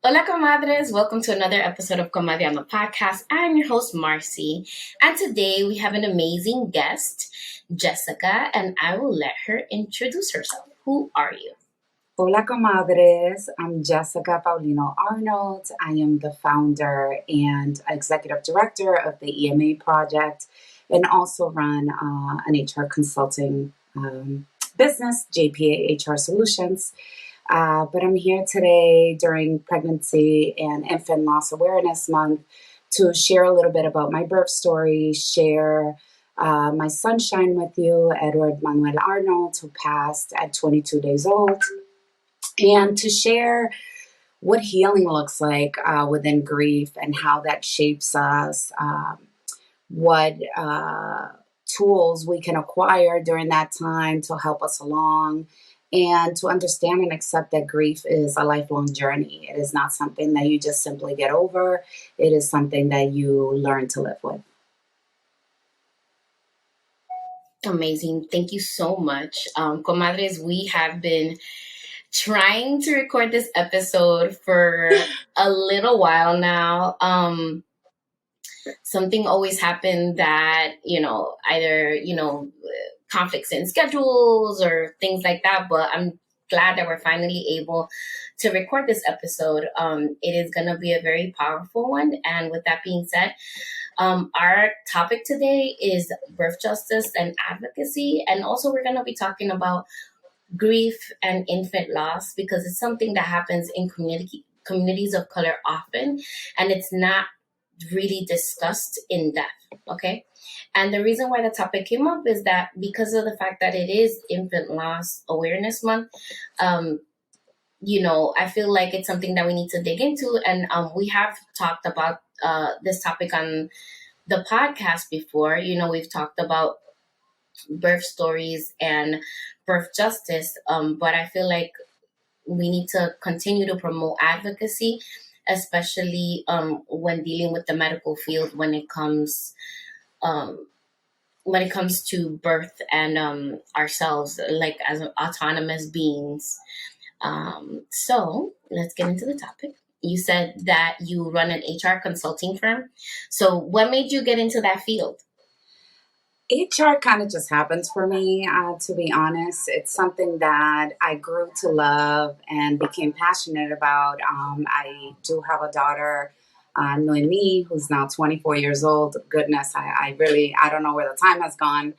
Hola Comadres, welcome to another episode of Comadreando podcast. I'm your host Marcy, and today we have an amazing guest, Jessica, and I will let her introduce herself. Who are you? Hola Comadres, I'm Jessica Paulino Arnold. I am the founder and executive director of the EMA Project and also run an HR consulting business, JPA HR Solutions. But I'm here today during Pregnancy and Infant Loss Awareness Month to share a little bit about my birth story, share my sunshine with you, Edward Manuel Arnold, who passed at 22 days old, and to share what healing looks like within grief and how that shapes us, what tools we can acquire during that time to help us along, and to understand and accept that grief is a lifelong journey. It is not something that you just simply get over. It is something that you learn to live with. Amazing. Thank you so much. Comadres, we have been trying to record this episode for a little while now. Something always happened that, either, conflicts in schedules or things like that, but I'm glad that we're finally able to record this episode. It is going to be a very powerful one. And with that being said, our topic today is birth justice and advocacy. And also we're going to be talking about grief and infant loss because it's something that happens in communities of color often, and it's not really discussed in depth. Okay. And the reason why the topic came up is that because of the fact that it is Infant Loss Awareness Month, I feel like it's something that we need to dig into. And we have talked about this topic on the podcast before. We've talked about birth stories and birth justice, but I feel like we need to continue to promote advocacy, especially when dealing with the medical field when it comes to birth and ourselves, like as autonomous beings. So let's get into the topic. You said that you run an HR consulting firm. So what made you get into that field? HR kind of just happens for me, to be honest. It's something that I grew to love and became passionate about. I do have a daughter, Noemi, who's now 24 years old. Goodness, I don't know where the time has gone.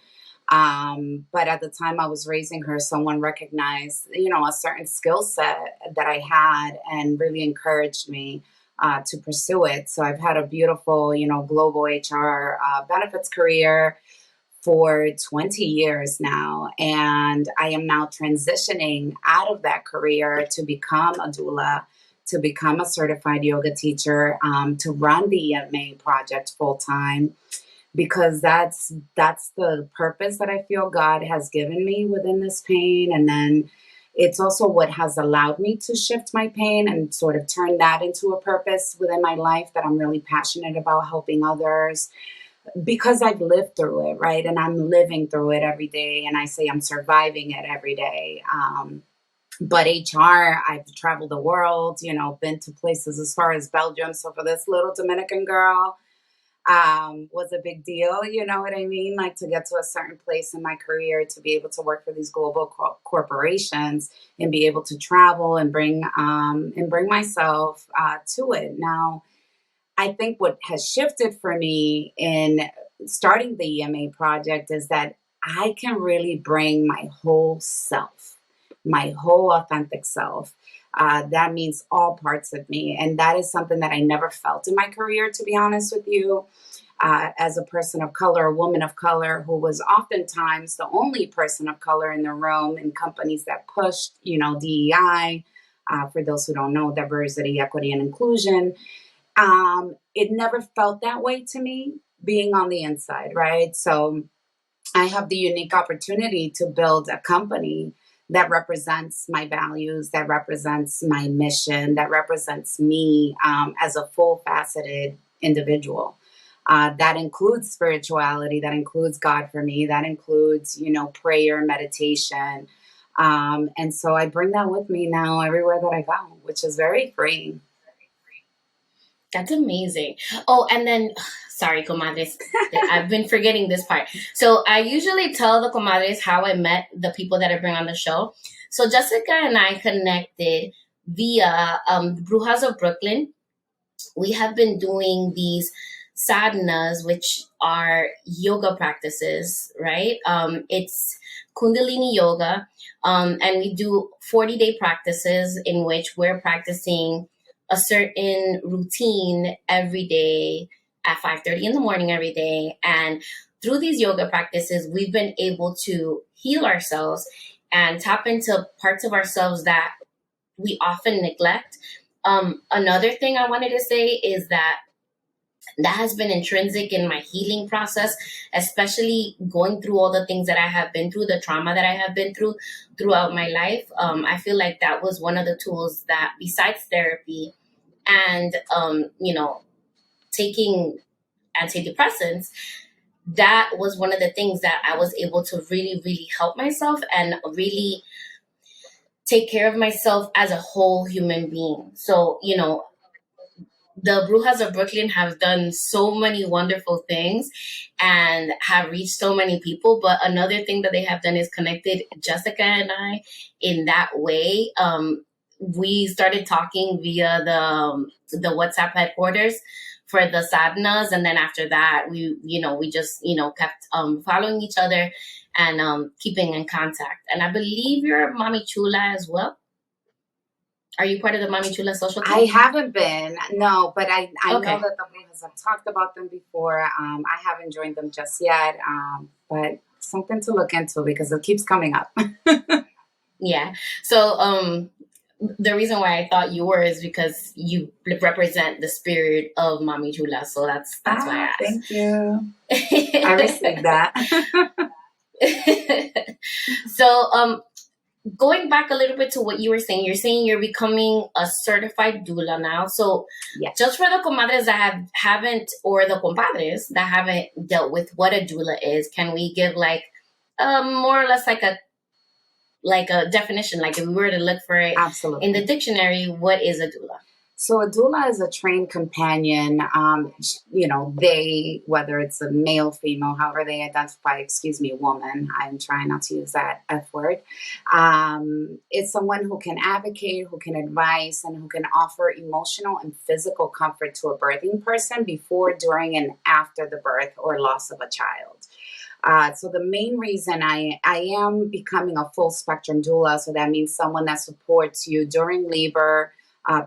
But at the time I was raising her, someone recognized, a certain skill set that I had and really encouraged me to pursue it. So I've had a beautiful, global HR benefits career for 20 years now. And I am now transitioning out of that career to become a doula, to become a certified yoga teacher, to run the EMA project full time, because that's the purpose that I feel God has given me within this pain. And then it's also what has allowed me to shift my pain and sort of turn that into a purpose within my life that I'm really passionate about helping others, because I've lived through it, right? And I'm living through it every day. And I say I'm surviving it every day. But HR, I've traveled the world, been to places as far as Belgium. So for this little Dominican girl, was a big deal. You know what I mean? Like, to get to a certain place in my career, to be able to work for these global corporations and be able to travel and bring myself to it. Now, I think what has shifted for me in starting the EMA project is that I can really bring my whole self, my whole authentic self. That means all parts of me. And that is something that I never felt in my career, to be honest with you. As a person of color, a woman of color, who was oftentimes the only person of color in the room in companies that pushed, DEI, for those who don't know, diversity, equity, and inclusion. It never felt that way to me being on the inside, right? So I have the unique opportunity to build a company that represents my values, that represents my mission, that represents me as a full-faceted individual. That includes spirituality, that includes God for me, that includes, prayer, meditation. And so I bring that with me now everywhere that I go, which is very freeing. That's amazing. Oh, and then, sorry, comadres, I've been forgetting this part. So I usually tell the comadres how I met the people that I bring on the show. So Jessica and I connected via Brujas of Brooklyn. We have been doing these sadhanas, which are yoga practices, right? It's Kundalini yoga, and we do 40-day practices in which we're practicing a certain routine every day at 5:30 in the morning every day. And through these yoga practices, we've been able to heal ourselves and tap into parts of ourselves that we often neglect. Another thing I wanted to say is that has been intrinsic in my healing process, especially going through all the things that I have been through, the trauma that I have been through throughout my life. I feel like that was one of the tools that, besides therapy and, taking antidepressants, that was one of the things that I was able to really, really help myself and really take care of myself as a whole human being. So, the Brujas of Brooklyn have done so many wonderful things and have reached so many people. But another thing that they have done is connected Jessica and I in that way. We started talking via the WhatsApp headquarters for the sadhanas, and then after that, we just kept following each other and keeping in contact. And I believe you're Mommy Chula as well. Are you part of the Mommy Chula social team? I haven't been, no, but I Okay. know that the Brujas have talked about them before. I haven't joined them just yet, but something to look into because it keeps coming up. Yeah. So the reason why I thought you were is because you represent the spirit of Mommy Chula. So that's why I asked. Thank you. I received that. So going back a little bit to what you were saying, you're saying you're becoming a certified doula now. So Yes. just for the comadres that haven't, or the compadres that haven't dealt with what a doula is, can we give like more or less like a definition? Like if we were to look for it Absolutely. in the dictionary, what is a doula? So a doula is a trained companion. They, whether it's a male, female, however they identify, woman. I'm trying not to use that F word. It's someone who can advocate, who can advise, and who can offer emotional and physical comfort to a birthing person before, during, and after the birth or loss of a child. So the main reason I am becoming a full spectrum doula, so that means someone that supports you during labor,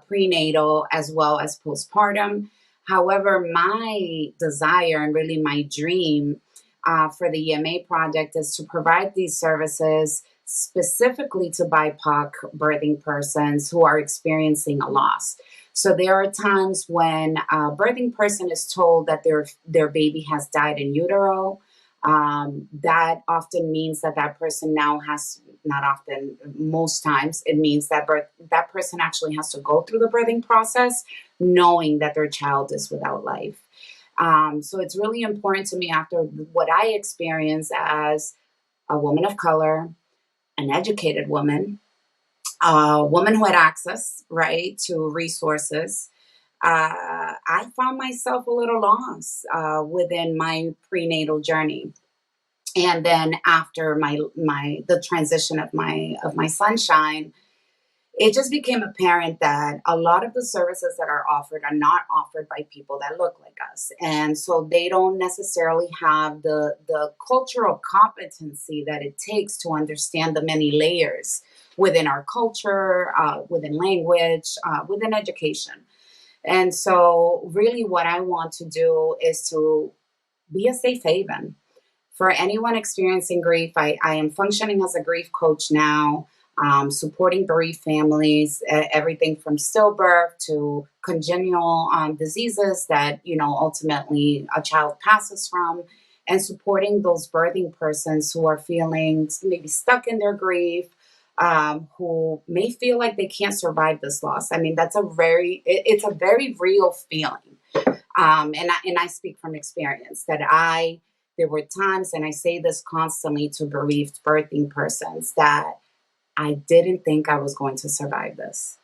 prenatal, as well as postpartum. However, my desire and really my dream for the EMA project is to provide these services specifically to BIPOC birthing persons who are experiencing a loss. So there are times when a birthing person is told that their baby has died in utero. That often means that person now has, not often, most times, it means that that person actually has to go through the birthing process knowing that their child is without life. So it's really important to me, after what I experienced as a woman of color, an educated woman, a woman who had access, right, to resources. I found myself a little lost within my prenatal journey, and then after the transition of my sunshine, it just became apparent that a lot of the services that are offered are not offered by people that look like us, and so they don't necessarily have the cultural competency that it takes to understand the many layers within our culture, within language, within education. And so really what I want to do is to be a safe haven for anyone experiencing grief. I am functioning as a grief coach now, supporting bereaved families, everything from stillbirth to congenital diseases that, ultimately a child passes from, and supporting those birthing persons who are feeling maybe stuck in their grief, who may feel like they can't survive this loss. I mean, it's a very real feeling. And I speak from experience that there were times, and I say this constantly to bereaved birthing persons, that I didn't think I was going to survive this.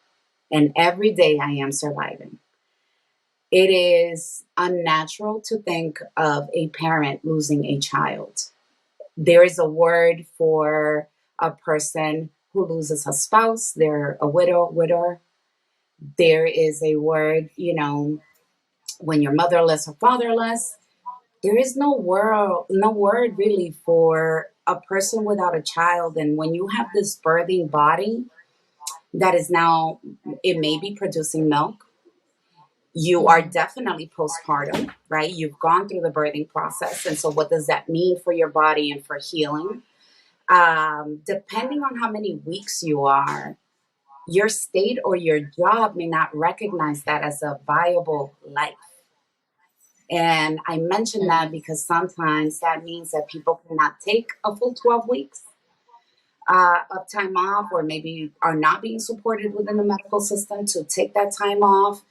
And every day I am surviving. It is unnatural to think of a parent losing a child. There is a word for a person who loses a spouse. They're a widower. There is a word, when you're motherless or fatherless. There is no word really for a person without a child. And when you have this birthing body that is now, it may be producing milk. You are Mm-hmm. definitely postpartum, right? You've gone through the birthing process. And so, what does that mean for your body and for healing? Depending on how many weeks you are, your state or your job may not recognize that as a viable life. And I mention that Mm-hmm. because sometimes that means that people cannot take a full 12 weeks of time off, or maybe are not being supported within the medical system to take that time off.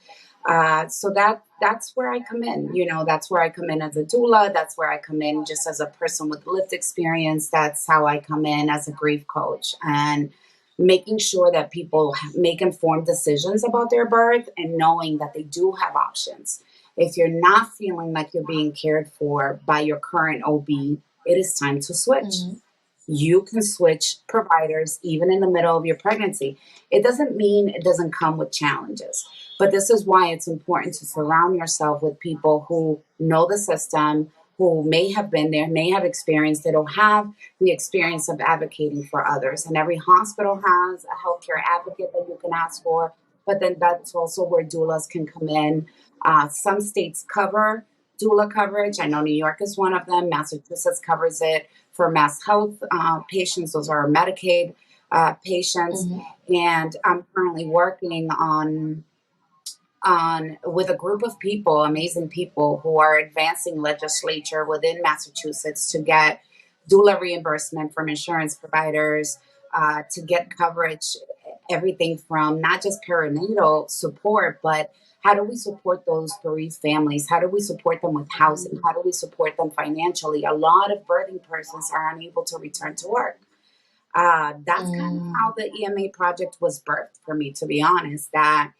So that's where I come in. That's where I come in as a doula. That's where I come in just as a person with lived experience. That's how I come in as a grief coach, and making sure that people make informed decisions about their birth and knowing that they do have options. If you're not feeling like you're being cared for by your current OB, it is time to switch. Mm-hmm. You can switch providers even in the middle of your pregnancy. It doesn't mean it doesn't come with challenges, but this is why it's important to surround yourself with people who know the system, who may have been there, may have experienced it, or have the experience of advocating for others. And every hospital has a healthcare advocate that you can ask for, but then that's also where doulas can come in. Some states cover doula coverage. I know New York is one of them. Massachusetts covers it for Mass Health patients. Those are Medicaid patients. Mm-hmm. And I'm currently working on with a group of people, amazing people, who are advancing legislature within Massachusetts to get doula reimbursement from insurance providers, to get coverage, everything from not just perinatal support, but how do we support those bereaved families? How do we support them with housing? How do we support them financially? A lot of birthing persons are unable to return to work. That's kind of how the EMA project was birthed for me, to be honest. That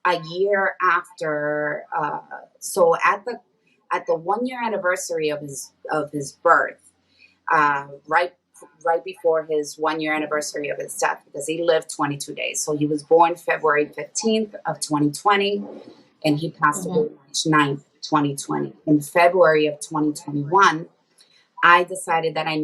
a year after, so at the 1 year anniversary of his birth, right before his 1 year anniversary of his death, because he lived 22 days. So he was born February 15th of 2020, and he passed away Mm-hmm. March 9th, 2020. In February of 2021, I decided that I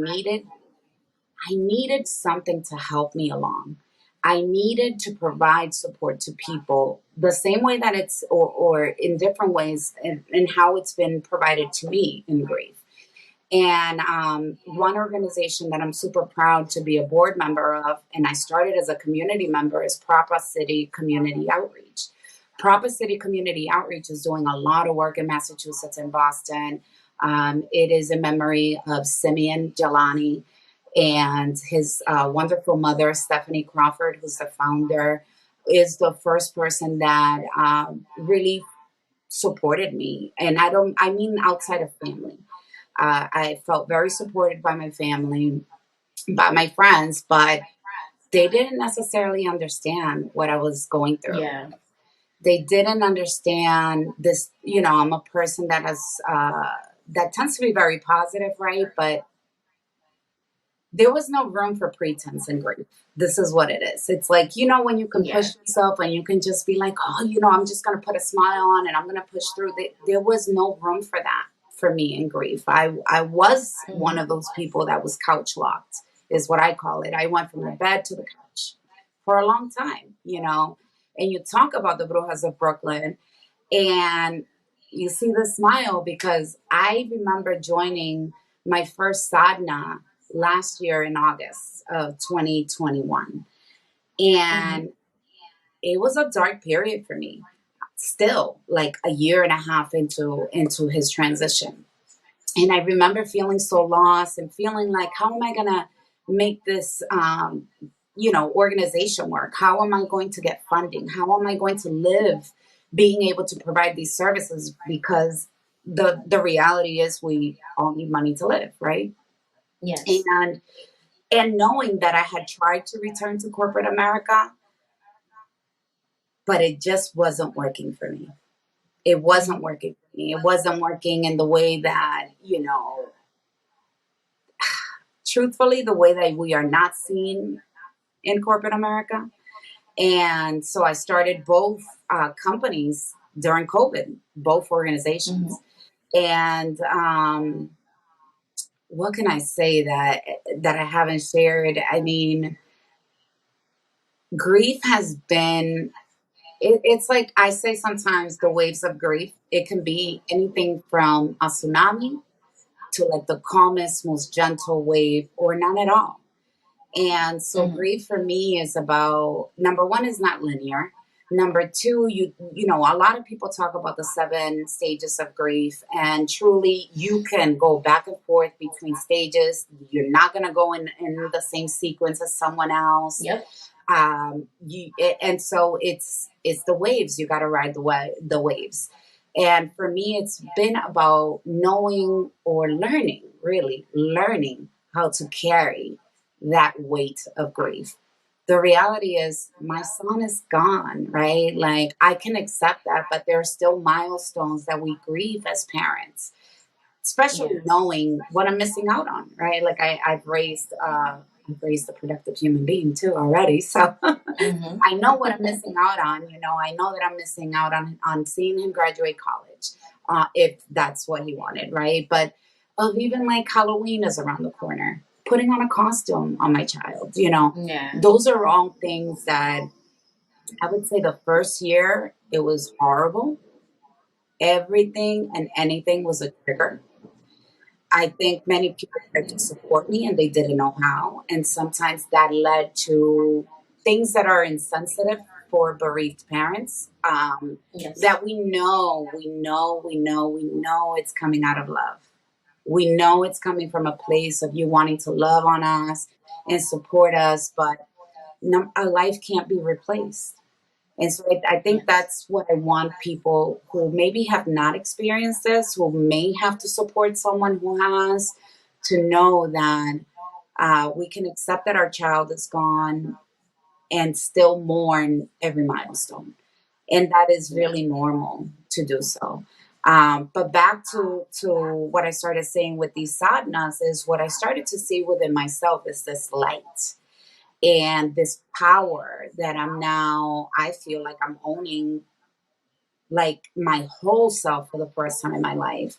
needed something to help me along. I needed to provide support to people the same way that or in different ways, in how it's been provided to me in grief. And one organization that I'm super proud to be a board member of, and I started as a community member, is Propa City Community Outreach. Propa City Community Outreach is doing a lot of work in Massachusetts and Boston. It is in memory of Simeon Jelani and his wonderful mother, Stephanie Crawford, who's the founder, is the first person that really supported me. And I mean outside of family. I felt very supported by my family, by my friends, but they didn't necessarily understand what I was going through. Yeah. They didn't understand this. I'm a person that tends to be very positive, right? But there was no room for pretense in grief. This is what it is. It's like, when you can Yeah. push yourself and you can just be like, oh, I'm just going to put a smile on and I'm going to push through. There was no room for that for me in grief. I was one Mm-hmm. of those people that was couch locked, is what I call it. I went from the bed to the couch for a long time, and you talk about the Brujas of Brooklyn, and you see the smile because I remember joining my first sadhana last year in August of 2021. Mm-hmm. And it was a dark period for me. Still, like a year and a half into his transition. And I remember feeling so lost and feeling like, how am I gonna make this organization work? How am I going to get funding? How am I going to live being able to provide these services? Because the reality is we all need money to live, right? Yes. And knowing that I had tried to return to corporate America, but it just wasn't working for me. It wasn't Mhm. working for me. It wasn't working in the way that, truthfully, the way that we are not seen in corporate America. And so I started both companies during COVID, both Mhm. organizations. And what can I say that I haven't shared? I mean, grief has been. It's like I say sometimes the waves of grief. It can be anything from a tsunami to like the calmest, most gentle wave, or none at all. And so Mhm. grief for me is about, number one, is not linear. Number two, a lot of people talk about the 7 stages of grief, and truly you can go back and forth between stages. You're not going to go in the same sequence as someone else. Yep. And so it's the waves. You got to ride the waves. And for me, it's been about knowing or learning, really learning how to carry that weight of grief. The reality is my son is gone, right? Like I can accept that, but there are still milestones that we grieve as parents, especially Yeah. knowing what I'm missing out on, right? Like I've raised a productive human being too already. So Mhm. I know what I'm missing out on. I know that I'm missing out on seeing him graduate college, if that's what he wanted, right? But of even like Halloween is around the corner, putting on a costume on my child, Yeah. those are all things that I would say the first year it was horrible. Everything and anything was a trigger. I think many people tried to support me and they didn't know how. And sometimes that led to things that are insensitive for bereaved parents, Yes. that we know it's coming out of love. We know it's coming from a place of you wanting to love on us and support us, but a life can't be replaced. And so I think Yes. that's what I want people who maybe have not experienced this, who may have to support someone who has, to know that we can accept that our child is gone and still mourn every milestone. And that is Yeah. really normal to do so. But back to what I started saying with these sadhanas is what I started to see within myself is this light and this power that I feel like I'm owning like my whole self for the first time in my life.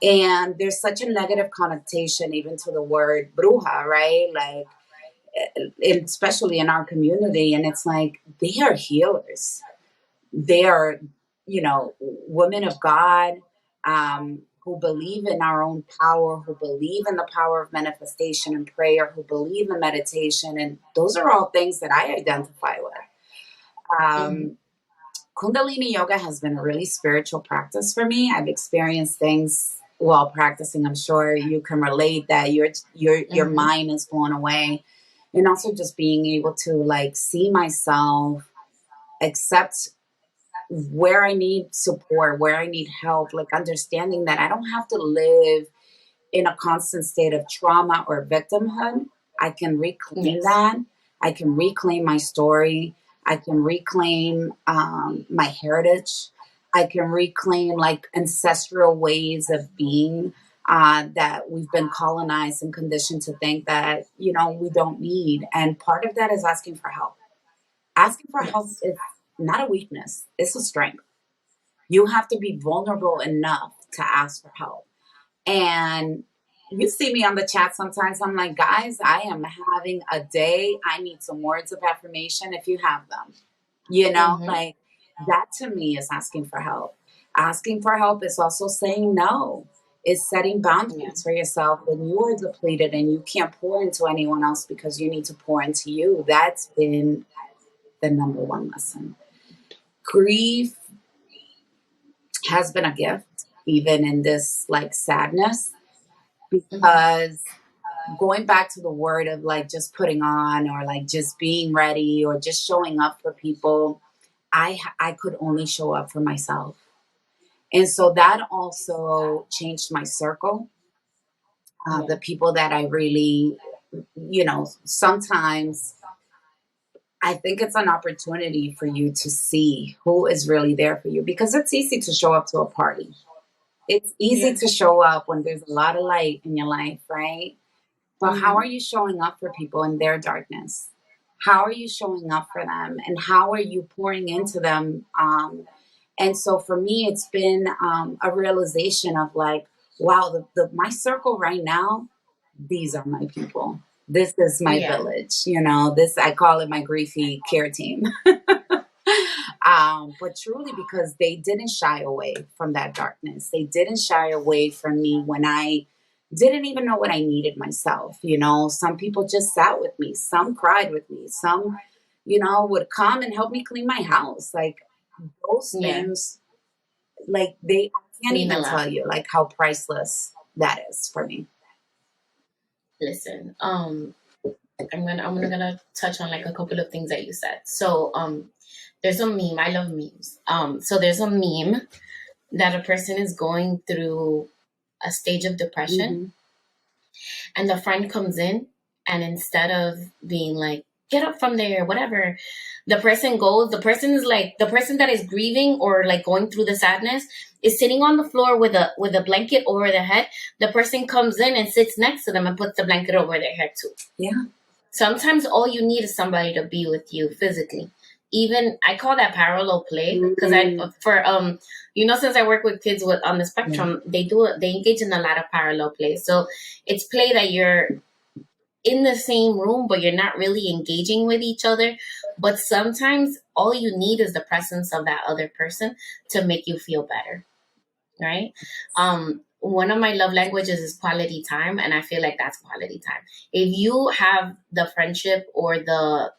And there's such a negative connotation even to the word bruja, right? Like, especially in our community. And it's like, they are healers. They are, women of God, who believe in our own power, who believe in the power of manifestation and prayer, who believe in meditation. And those are all things that I identify with. Mhm. Um, Kundalini yoga has been a really spiritual practice for me. I've experienced things while practicing. I'm sure you can relate that your Mhm. mind is blown away, and also just being able to like see myself, accept where I need support, where I need help, like understanding that I don't have to live in a constant state of trauma or victimhood. I can reclaim Yes. that. I can reclaim my story. I can reclaim my heritage. I can reclaim like ancestral ways of being, that we've been colonized and conditioned to think that, we don't need. And part of that is asking for help. Asking for help Yes. is not a weakness, it's a strength. You have to be vulnerable enough to ask for help. And you see me on the chat sometimes. I'm like, guys, I am having a day. I need some words of affirmation if you have them. Mhm. Like that to me is asking for help. Asking for help is also saying no, is setting Yeah. boundaries for yourself when you are depleted and you can't pour into anyone else because you need to pour into you. That's been the number one lesson. Grief has been a gift, even in this like sadness, Mhm. because going back to the word of like just putting on or like just being ready or just showing up for people, I could only show up for myself. And so that also changed my circle. Yeah. The people that I really, sometimes I think it's an opportunity for you to see who is really there for you, because it's easy to show up to a party. It's easy Yeah. to show up when there's a lot of light in your life, right? But how Mm-hmm. are you showing up for people in their darkness? How are you showing up for them? And how are you pouring into them? And so for me, it's been a realization of like, wow, my circle right now, these are my people. This is my Yeah. village. This, I call it my griefy care team. But truly, because they didn't shy away from that darkness. They didn't shy away from me when I didn't even know what I needed myself. Some people just sat with me. Some cried with me. Some, would come and help me clean my house. Like those Yeah. things, like I can't Mean a even lot. tell you like how priceless that is for me. Listen, I'm gonna touch on like a couple of things that you said. So there's a meme. I love memes. So there's a meme that a person is going through a stage of depression, Mm-hmm. and the friend comes in, and instead of being like, get up from there, whatever, the person that is grieving or like going through the sadness is sitting on the floor with a blanket over their head. The person comes in and sits next to them and puts the blanket over their head too. Yeah. Sometimes all you need is somebody to be with you physically. Even I call that parallel play, because Mm-hmm. since I work with kids with on the Yeah. spectrum, they engage in a lot of parallel play. So it's play that you're in the same room, but you're not really engaging with each other. But sometimes all you need is the presence of that other person to make you feel better, right? One of my love languages is quality time, and I feel like that's quality time. If you have the friendship or the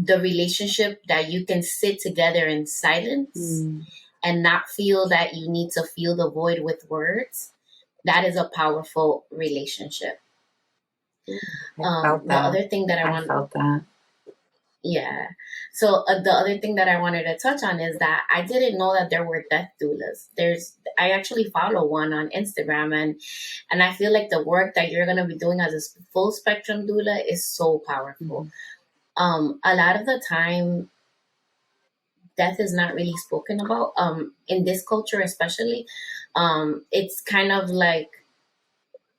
relationship that you can sit together in silence Mm. and not feel that you need to fill the void with words, that is a powerful relationship. I felt The that. other thing that I I want, felt that. yeah. So the other thing that I wanted to touch on is that I didn't know that there were death doulas. I actually follow one on Instagram, and I feel like the work that you're gonna be doing as a full spectrum doula is so powerful. Mhm. A lot of the time, death is not really spoken about. In this culture, especially, it's kind of like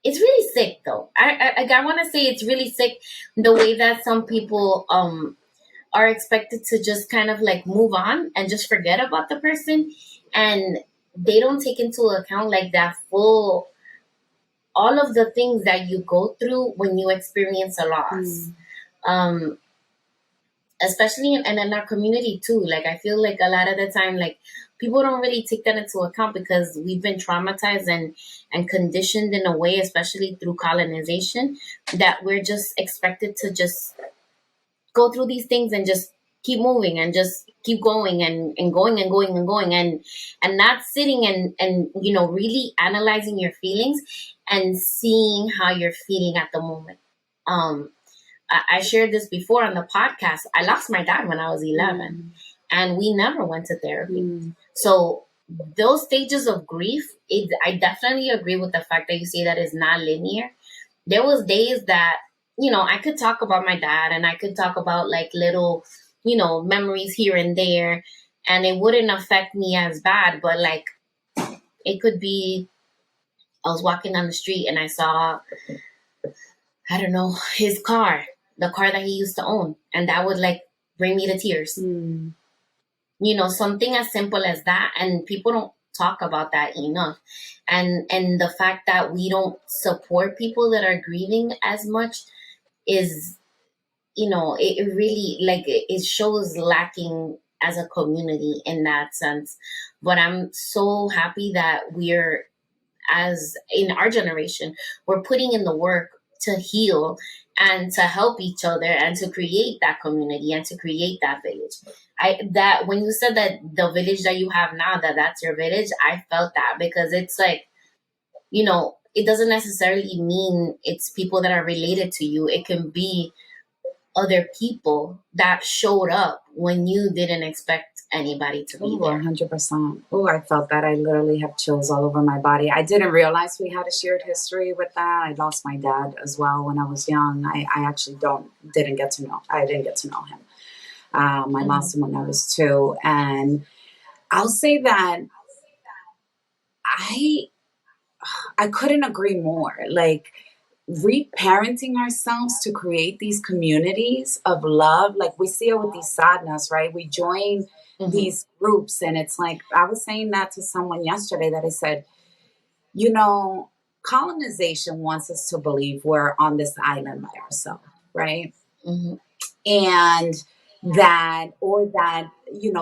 it's really sick though. I want to say it's really sick the way that some people are expected to just kind of like move on and just forget about the person, and they don't take into account like that full all of the things that you go through when you experience a loss. Mm. um Especially in our community too, like I feel like a lot of the time, like people don't really take that into account because we've been traumatized and conditioned in a way, especially through colonization, that we're just expected to just go through these things and just keep moving and just keep going and going and going and going and not sitting and really analyzing your feelings and seeing how you're feeling at the moment. I shared this before on the podcast. I lost my dad when I was 11, Mm. and we never went to therapy. Mm. So those stages of grief, I definitely agree with the fact that you say that is not linear. There was days that I could talk about my dad, and I could talk about like little memories here and there, and it wouldn't affect me as bad. But like it could be, I was walking down the street and I saw, I don't know, his car, the car that he used to own, and that would like bring me to tears. Mm. Something as simple as that, and people don't talk about that enough. And the fact that we don't support people that are grieving as much is, it really, like, it shows lacking as a community in that sense. But I'm so happy that we're, as in our generation, we're putting in the work to heal and to help each other and to create that community and to create that village. That when you said that the village that you have now, that's your village, I felt that, because it's like, it doesn't necessarily mean it's people that are related to you. It can be other people that showed up when you didn't expect anybody to be Oh, there. 100%. Oh, I felt that. I literally have chills all over my body. I didn't realize we had a shared history with that. I lost my dad as well when I was young. I actually didn't get to know. I didn't get to know him. I lost him when I was 2, and I'll say that I I couldn't agree more. Like, reparenting ourselves to create these communities of love. Like, we see it with these sadhnas, right? We join these groups, and it's like, I was saying that to someone yesterday, that I said, you know, colonization wants us to believe we're on this island by ourselves, right? And that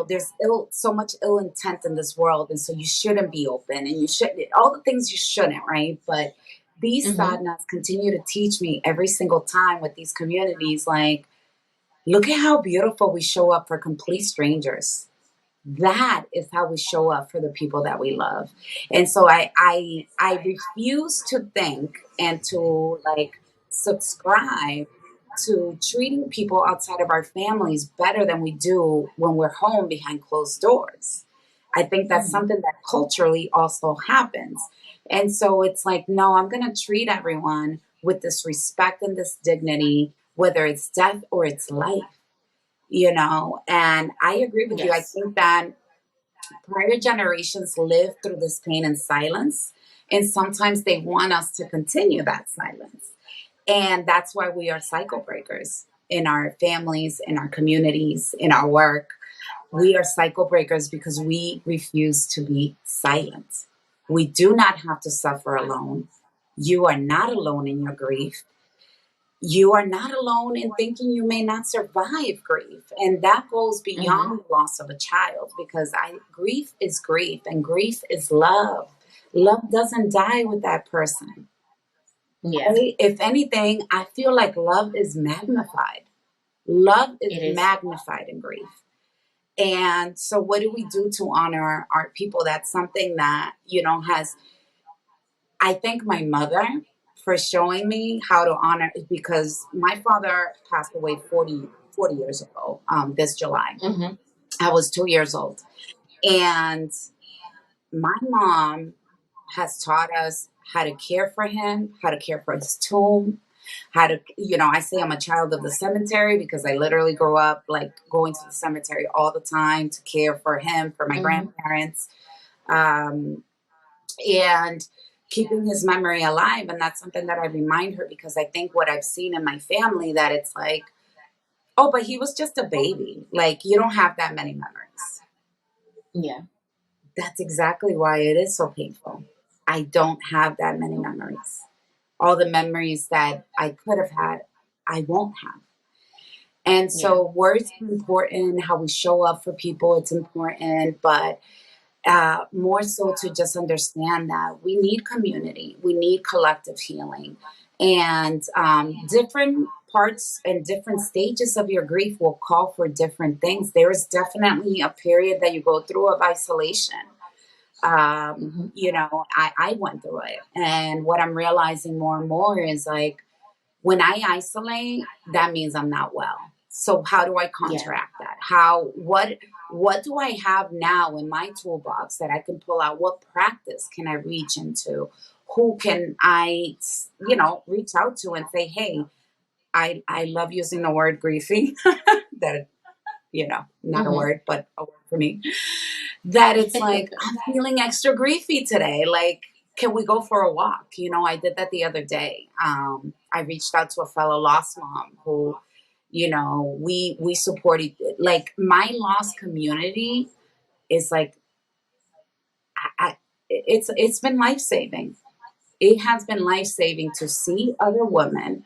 there's so much ill intent in this world, and so you shouldn't be open, and you should, all the things you shouldn't, right? But these sadhanas continue to teach me every single time with these communities, like, look at how beautiful we show up for complete strangers. That is how we show up for the people that we love. And so I refuse to think and to, like, subscribe to treating people outside of our families better than we do when we're home behind closed doors. I think that's something that culturally also happens. And so it's like, no, I'm going to treat everyone with this respect and this dignity, whether it's death or it's life, And I agree with you. I think that prior generations lived through this pain in silence, and sometimes they want us to continue that silence. And that's why we are cycle breakers in our families, in our communities, in our work. We are cycle breakers because we refuse to be silent. We do not have to suffer alone. You are not alone in your grief. You are not alone in thinking you may not survive grief. And that goes beyond the loss of a child, because grief is grief, and grief is love. Love doesn't die with that person. Yeah. If anything, I feel like love is magnified. Love is magnified in grief. And so what do we do to honor our people? That's something that, I thank my mother for showing me how to honor, because my father passed away 40 years ago, this July. I was 2 years old. And my mom has taught us how to care for him, how to care for his tomb, how to, I say I'm a child of the cemetery because I literally grew up, like, going to the cemetery all the time to care for him, for my grandparents, and keeping his memory alive. And that's something that I remind her, because I think what I've seen in my family, that it's like, oh, but he was just a baby. Like, you don't have that many memories. Yeah. That's exactly why it is so painful. I don't have that many memories. All the memories that I could have had, I won't have. And so words are important, how we show up for people, it's important, but more so to just understand that we need community, we need collective healing, and different parts and different stages of your grief will call for different things. There is definitely a period that you go through of isolation. I went through it, and what I'm realizing more and more is, like, when I isolate, that means I'm not well. So how do I counteract that? What do I have now in my toolbox that I can pull out? What practice can I reach into? Who can I, reach out to and say, hey, I love using the word griefing. That, not a word, but a word for me. That it's like, I'm feeling extra griefy today. Like, can we go for a walk? I did that the other day. I reached out to a fellow lost mom who, we support like, my lost community is like, it's been life-saving. It has been life-saving to see other women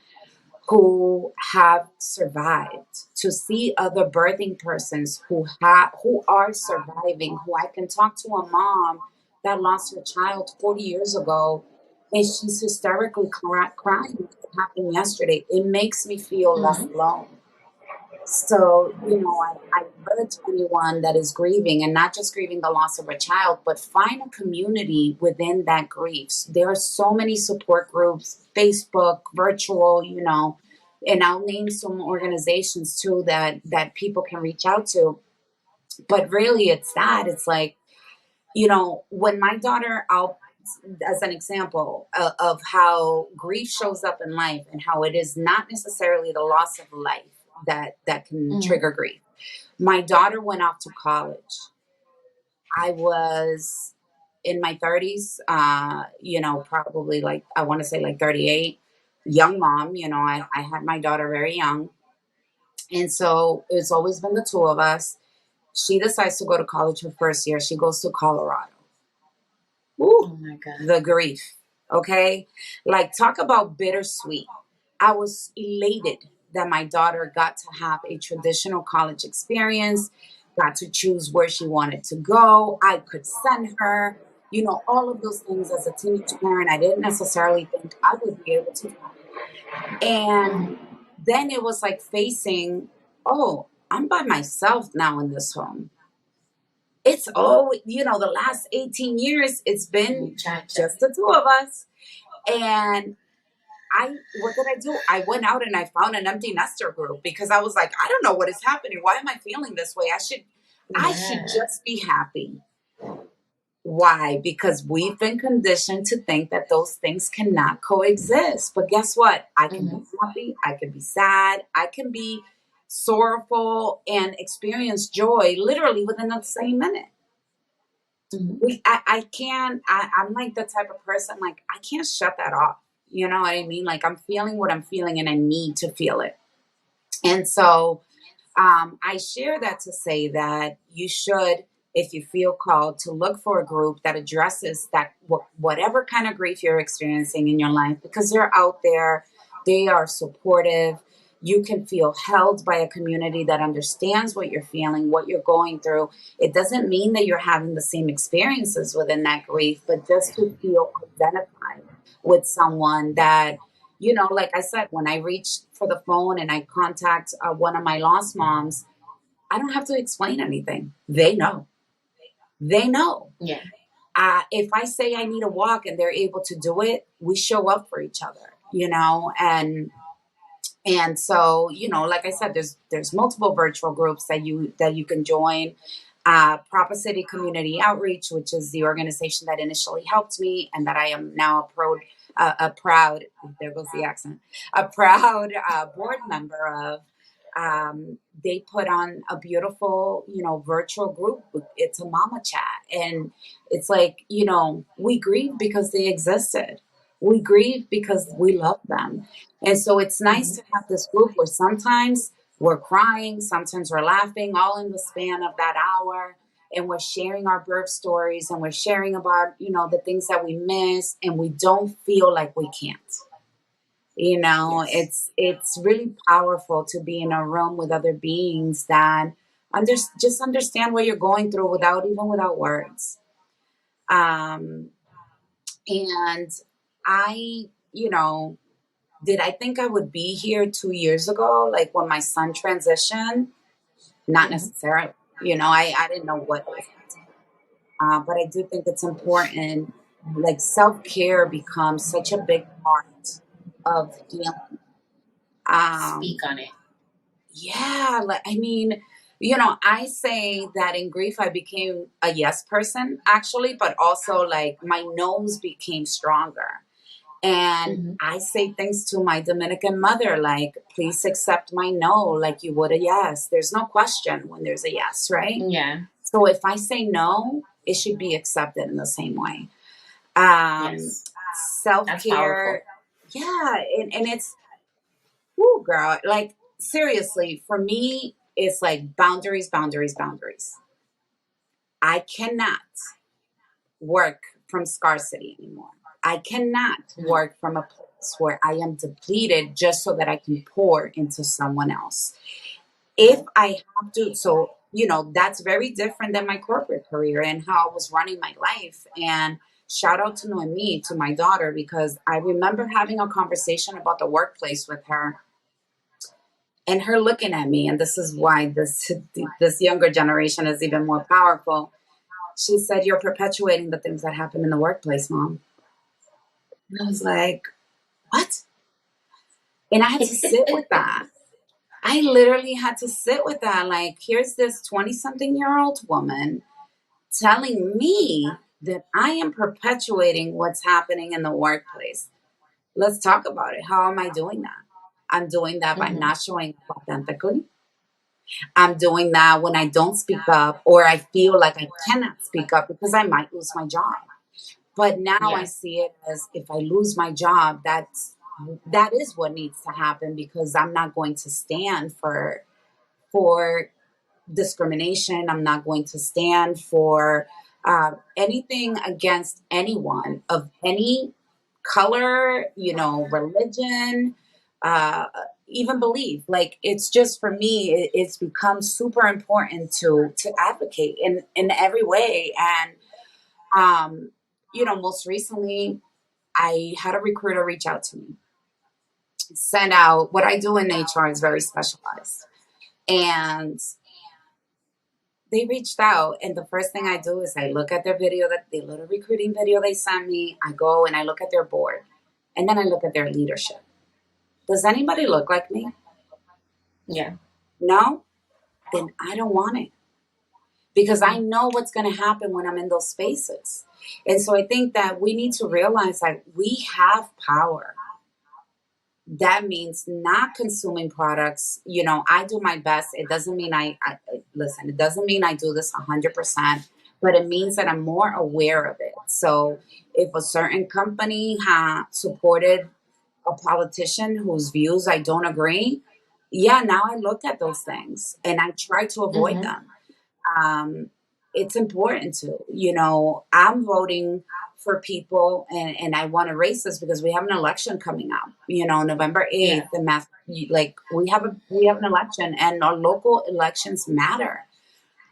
who have survived, to see other birthing persons who are surviving, who I can talk to a mom that lost her child 40 years ago, and she's hysterically crying like it happened yesterday. It makes me feel less alone. So, I urge anyone that is grieving, and not just grieving the loss of a child, but find a community within that grief. There are so many support groups, Facebook, virtual, And I'll name some organizations too that people can reach out to. But really, it's that. It's like, when my daughter, I'll, as an example of how grief shows up in life and how it is not necessarily the loss of life that can Mhm. trigger grief. My daughter went off to college. I was in my 30s, probably like, I want to say like 38, young mom. I had my daughter very young. And so it's always been the two of us. She decides to go to college her first year. She goes to Colorado. Ooh, Oh my God. the grief. Okay. Like, talk about bittersweet. I was elated that my daughter got to have a traditional college experience, got to choose where she wanted to go. I could send her, all of those things as a teenage parent. I didn't necessarily think I would be able to. And Mhm. then it was like facing, oh, I'm by myself now in this home. It's always, the last 18 years, it's been Muchacha. just the two of us. And what did I do? I went out and I found an empty nester group because I was like, I don't know what is happening. Why am I feeling this way? I should Yeah. just be happy. Why? Because we've been conditioned to think that those things cannot coexist. But guess what? I can be Mhm. happy. I can be sad. I can be sorrowful and experience joy literally within the same minute. Mhm. I can't, I'm like the type of person, like, I can't shut that off. You know what I mean? Like, I'm feeling what I'm feeling and I need to feel it. And so, I share that to say that you should, if you feel called, to look for a group that addresses that whatever kind of grief you're experiencing in your life, because they're out there, they are supportive. You can feel held by a community that understands what you're feeling, what you're going through. It doesn't mean that you're having the same experiences within that grief, but just to feel identified with someone that, like I said, when I reach for the phone and I contact one of my lost moms, I don't have to explain anything. They know. They know. Yeah. If I say I need a walk and they're able to do it, we show up for each other, and so, like I said, there's multiple virtual groups that you can join. Proper City Community Outreach, which is the organization that initially helped me, and that I am now a proud, there goes the accent, a proud board member of. They put on a beautiful, virtual group. It's a mama chat, and it's like, we grieve because they existed. We grieve because we love them. And so it's nice Mhm. to have this group where sometimes we're crying, sometimes we're laughing, all in the span of that hour. And we're sharing our birth stories and we're sharing about, the things that we miss, and we don't feel like we can't. Yes. It's really powerful to be in a room with other beings that just understand what you're going through without words. Um, and I, did I think I would be here 2 years ago, like when my son transitioned? Not Mhm. necessarily. I didn't know what it was going to be. But I do think it's important. Like, self care becomes such a big part of healing. Um, Speak on it. yeah, like, I mean, I say that in grief I became a yes person actually, but also like my no's became stronger. And Mhm. I say things to my Dominican mother, like, please accept my no, like you would a yes. There's no question when there's a yes, right? Yeah. So if I say no, it should be accepted in the same way. Um, Yes. Self That's powerful. care, yeah, and it's, whoo, girl, like, seriously, for me, it's like boundaries, boundaries, boundaries. I cannot work from scarcity anymore. I cannot No. work from a place where I am depleted just so that I can pour into someone else. If No. I have to, so, that's very different than my corporate career and how I was running my life. And shout out to Noemi, to my daughter, because I remember having a conversation about the workplace with her and her looking at me. And this is why this younger generation is even more powerful. She said, "You're perpetuating the things that happen in the workplace, Mom." And I was like, what? And I had to sit with that. I literally had to sit with that. Like, here's this 20 something year old woman telling me that I am perpetuating what's happening in the workplace. Let's talk about it. How am I doing that? I'm doing that by Mm-hmm. not showing up authentically. I'm doing that when I don't speak up or I feel like I cannot speak up because I might lose my job. But now I Yeah. see it as if I lose my job, that is what needs to happen because I'm not going to stand for discrimination. I'm not going to stand for anything against anyone of any color, religion, uh, even belief. Like it's just for me, it's become super important to advocate in every way. And most recently, I had a recruiter reach out to me, send out what I do in HR is very specialized, and they reached out, and the first thing I do is I look at their video, that the little recruiting video they sent me. I go and I look at their board, and then I look at their leadership. Does anybody look like me? Yeah. No? Then I don't want it because I Mm-hmm. know what's going to happen when I'm in those spaces. And so I think that we need to realize that we have power. That means not consuming products. I do my best. It doesn't mean listen, it doesn't mean I do this 100%, but it means that I'm more aware of it. So if a certain company supported a politician whose views I don't agree, yeah, now I look at those things and I try to avoid Mm-hmm. them. um, it's important to, I'm voting for people, and I want to raise this because we have an election coming up, November Yeah. 8th, and like we have an election, and our local elections matter.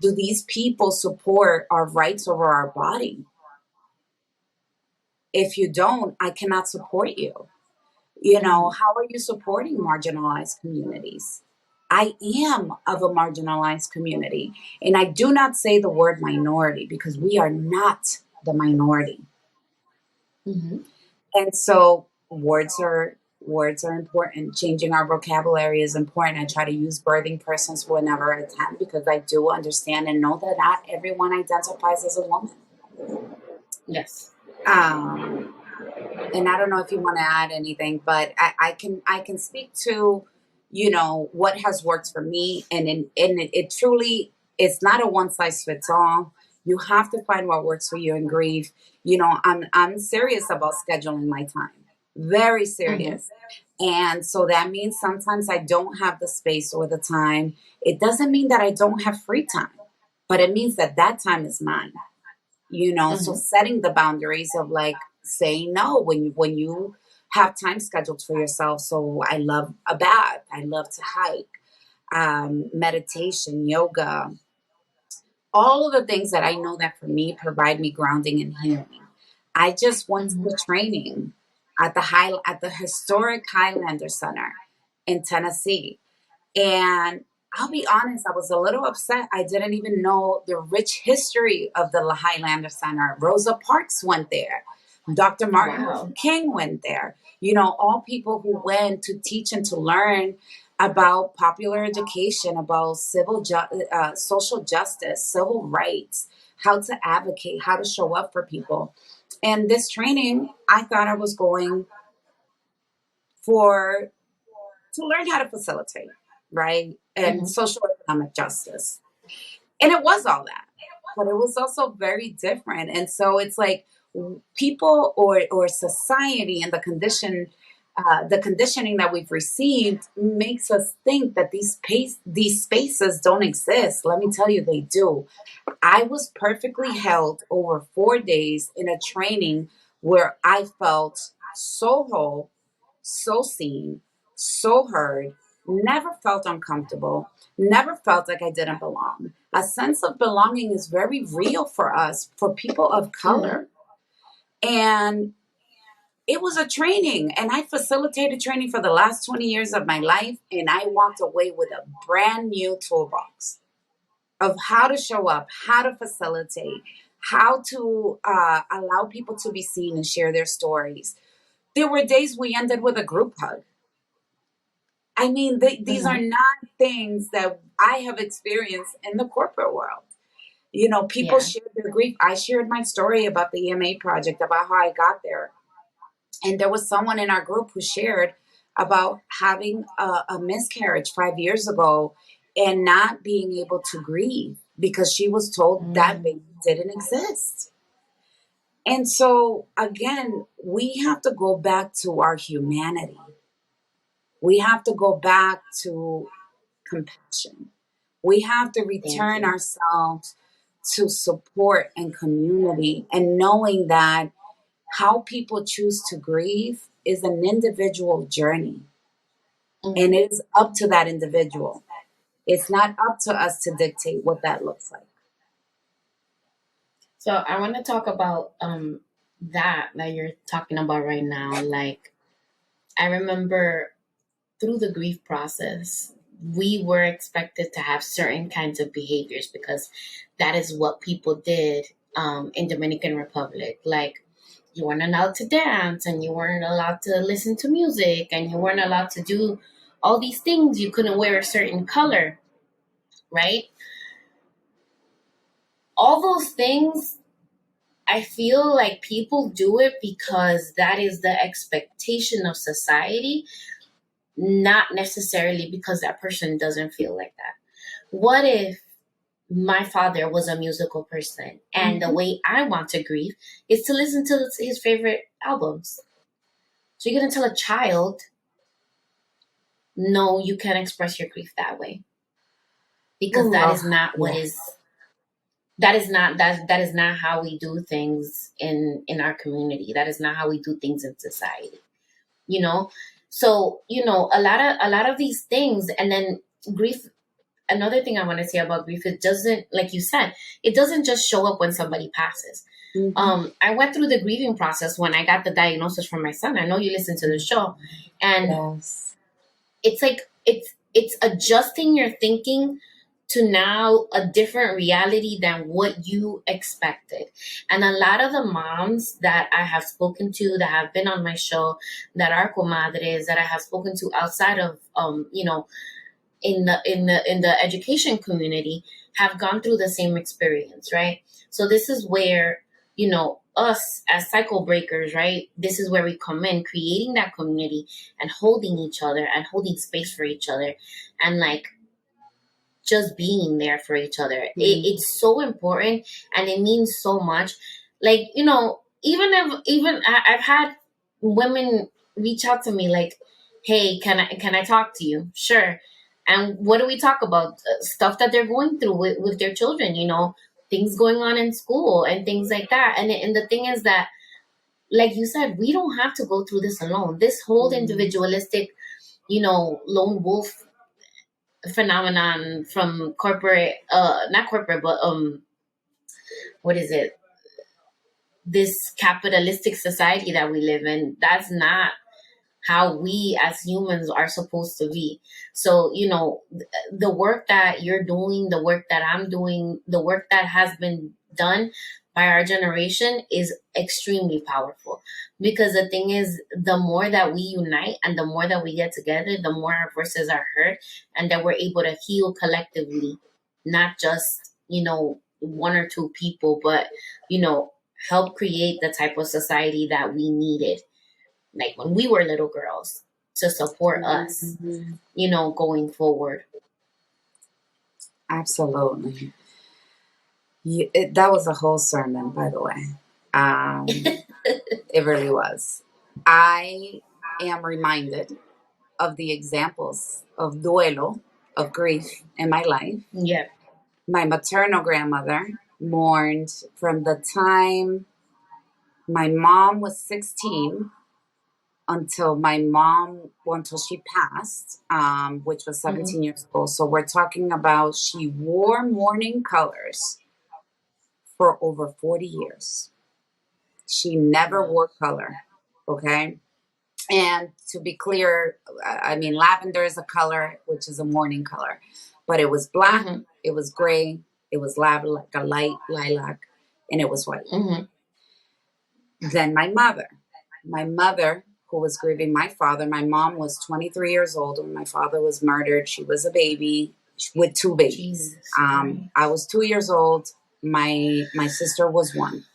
Do these people support our rights over our body? If you don't, I cannot support you. Mm-hmm. How are you supporting marginalized communities? I am of a marginalized community, and I do not say the word minority because we are not the minority. Mm-hmm. And so words are important. Changing our vocabulary is important. I try to use birthing persons whenever I can because I do understand and know that not everyone identifies as a woman. Yes. Um, and I don't know if you want to add anything, but I can speak to, what has worked for me, and it truly it's not a one size fits all. You have to find what works for you in grief. I'm serious about scheduling my time, very Mm-hmm. serious, and so that means sometimes I don't have the space or the time. It doesn't mean that I don't have free time, but it means that that time is mine. So Mm-hmm. setting the boundaries of like saying no when you have time scheduled for yourself. So I love a bath, I love to hike, meditation, yoga, all of the things that I know that for me provide me grounding and healing. I just went to Mm-hmm. the training at the historic Highlander Center in Tennessee, and I'll be honest, I was a little upset. I didn't even know the rich history of the Highlander Center. Rosa Parks went there. Dr. Martin Luther Wow. King went there. All people who went to teach and to learn about popular education, about social justice, civil rights, how to advocate, how to show up for people. And this training, I thought I was going for to learn how to facilitate, right? And Mm-hmm. social economic justice. And it was all that, but it was also very different. And so it's like people or society and the conditioning that we've received makes us think that these spaces don't exist. Let me tell you, they do. I was perfectly held over 4 days in a training where I felt so whole, so seen, so heard, never felt uncomfortable, never felt like I didn't belong. A sense of belonging is very real for us, for people of Mm-hmm. color. And it was a training, and I facilitated training for the last 20 years of my life. And I walked away with a brand new toolbox of how to show up, how to facilitate, how to allow people to be seen and share their stories. There were days we ended with a group hug. I mean, these are Mm-hmm. not things that I have experienced in the corporate world. You know, people Yeah. share their grief. I shared my story about the EMA project, about how I got there. And there was someone in our group who shared about having a miscarriage 5 years ago and not being able to grieve because she was told that baby Mm. didn't exist. And so, again, we have to go back to our humanity. We have to go back to compassion. We have to Thank return you. ourselves to support and community, and knowing that how people choose to grieve is an individual journey, and Mm-hmm. it is up to that individual. It's not up to us to dictate what that looks like. So I want to talk about that you're talking about right now. Like, I remember through the grief process, we were expected to have certain kinds of behaviors because that is what people did in Dominican Republic. Like, you weren't allowed to dance, and you weren't allowed to listen to music, and you weren't allowed to do all these things. You couldn't wear a certain color, right? All those things, I feel like people do it because that is the expectation of society, not necessarily because that person doesn't feel like that. What if my father was a musical person and the Mhm. way I want to grieve is to listen to his favorite albums? So you're going to tell a child, no, you can't express your grief that way because Ooh, that is not what is yes. that is not how we do things in our community. That is not how we do things in society. You know, so a lot of these things, and then grief. Another thing I want to say about grief, it doesn't, like you said, it doesn't just show up when somebody passes. Hmm. I went through the grieving process when I got the diagnosis from my son. I know you listen to the show, and Yes. it's like it's adjusting your thinking to now a different reality than what you expected. And a lot of the moms that I have spoken to, that have been on my show, that are comadres, that I have spoken to outside of in the education community, have gone through the same experience, right? So this is where, us as cycle breakers, right? This is where we come in, creating that community and holding each other and holding space for each other, and like just being there for each other. Mhm. It's so important, and it means so much. Like, I've had women reach out to me like, "Hey, can I talk to you?" Sure. And what do we talk about? Stuff that they're going through with their children. Things going on in school and things like that. And the thing is that, like you said, we don't have to go through this alone. This whole Mhm. individualistic, lone wolf phenomenon from corporate, not corporate, but what is it, this capitalistic society that we live in, that's not how we as humans are supposed to be. So, the work that you're doing, the work that I'm doing, the work that has been done by our generation is extremely powerful, because the thing is, the more that we unite and the more that we get together, the more our voices are heard, and that we're able to heal collectively, not just, one or two people, but, you know, help create the type of society that we needed, like when we were little girls, to support us, Mhm. going forward. Absolutely. That was a whole sermon, by the way. Um, it really was. I am reminded of the examples of duelo, of grief in my life. Yeah. My maternal grandmother mourned from the time my mom was 16 until she passed, which was Hmm. 17 years old. So we're talking about she wore mourning colors for over 40 years. She never Wow. wore color. Okay. And to be clear, I mean, lavender is a color, which is a mourning color, but it was black, Hmm. it was gray, it was like a light lilac, and it was white. Hmm. Then my mother, who was grieving my father. My mom was 23 years old when my father was murdered. She was a baby with two babies. Jesus Christ. I was 2 years old. My sister was one.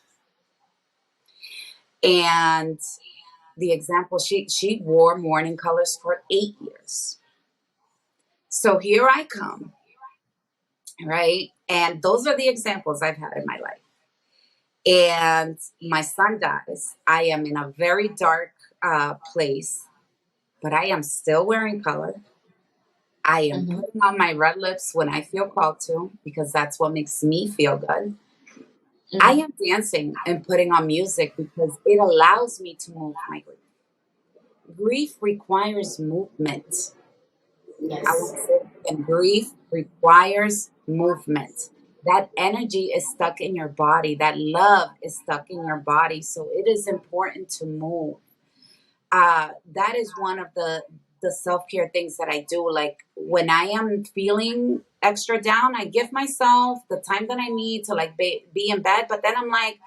And the example, she wore mourning colors for 8 years. So here I come, right? And those are the examples I've had in my life. And my son dies. I am in a very dark place, but I am still wearing color. I am Mm-hmm. putting on my red lips when I feel called to, because that's what makes me feel good. I Mm-hmm. am dancing and putting on music because it allows me to move my grief. Grief requires movement. I Yes. want to say it again. Grief requires movement. That energy is stuck in your body. That love is stuck in your body. So it is important to move. That is one of the self-care things that I do. Like when I am feeling extra down, I give myself the time that I need to like be in bed. But then I'm like,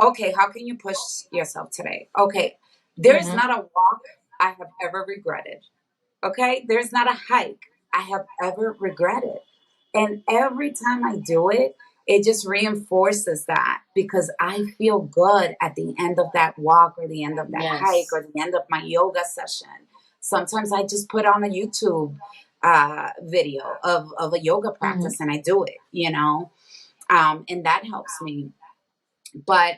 okay, how can you push yourself today? Okay, there is Mm-hmm. not a walk I have ever regretted. Okay, there's not a hike I have ever regretted. And every time I do it, it just reinforces that because I feel good at the end of that walk or the end of that hike Yes. or the end of my yoga session. Sometimes I just put on a YouTube video of a yoga Mm-hmm. practice and I do it, and that helps me. But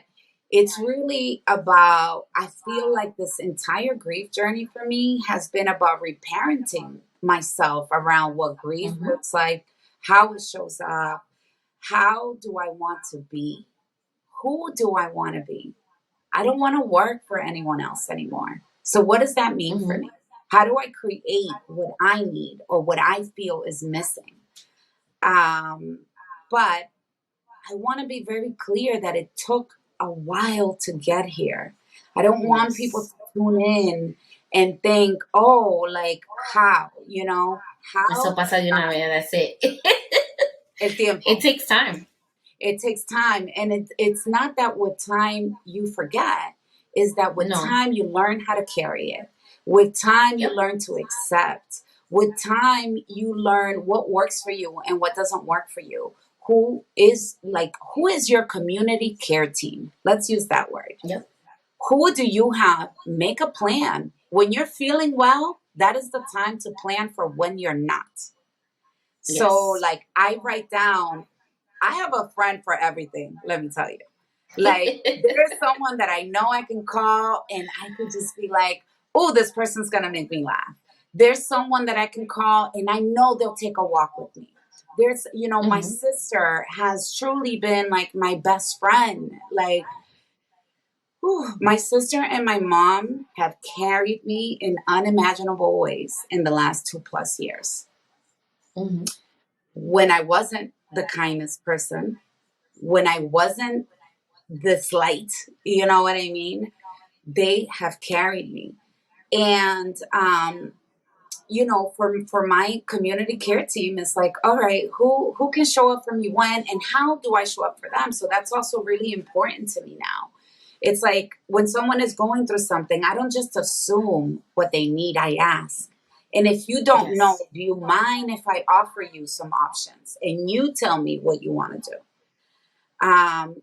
it's really about, I feel like this entire grief journey for me has been about reparenting myself around what grief Mm-hmm. looks like, how it shows up, how do I want to be, who do I want to be. I don't want to work for anyone else anymore. So what does that mean for Mm-hmm. me? How do I create what I need or what I feel is missing? um, but I want to be very clear that it took a while to get here. I don't want people Yes. to tune in and think, oh, like how, Eso how pasa de una vez. That's it. el It tiempo. takes time. It takes time. And it's not that with time you forget, is that with No. time you learn how to carry it. With time you Yep. learn to accept. With time you learn what works for you and what doesn't work for you. Who is your community care team? Let's use that word. Yep. Who do you have? Make a plan. When you're feeling well, that is the time to plan for when you're not. So, Yes. like, I write down, I have a friend for everything, let me tell you. Like, there's someone that I know I can call and I could just be like, oh, this person's going to make me laugh. There's someone that I can call and I know they'll take a walk with me. My Mm-hmm. sister has truly been like my best friend. Like, whew, my sister and my mom have carried me in unimaginable ways in the last 2+ years. Mm-hmm. When I wasn't the kindest person, when I wasn't this light, you know what I mean? They have carried me. And for my community care team, it's like, all right, who can show up for me when and how do I show up for them? So that's also really important to me now. It's like when someone is going through something, I don't just assume what they need, I ask. And if you don't know, Yes. do you mind if I offer you some options and you tell me what you want to do?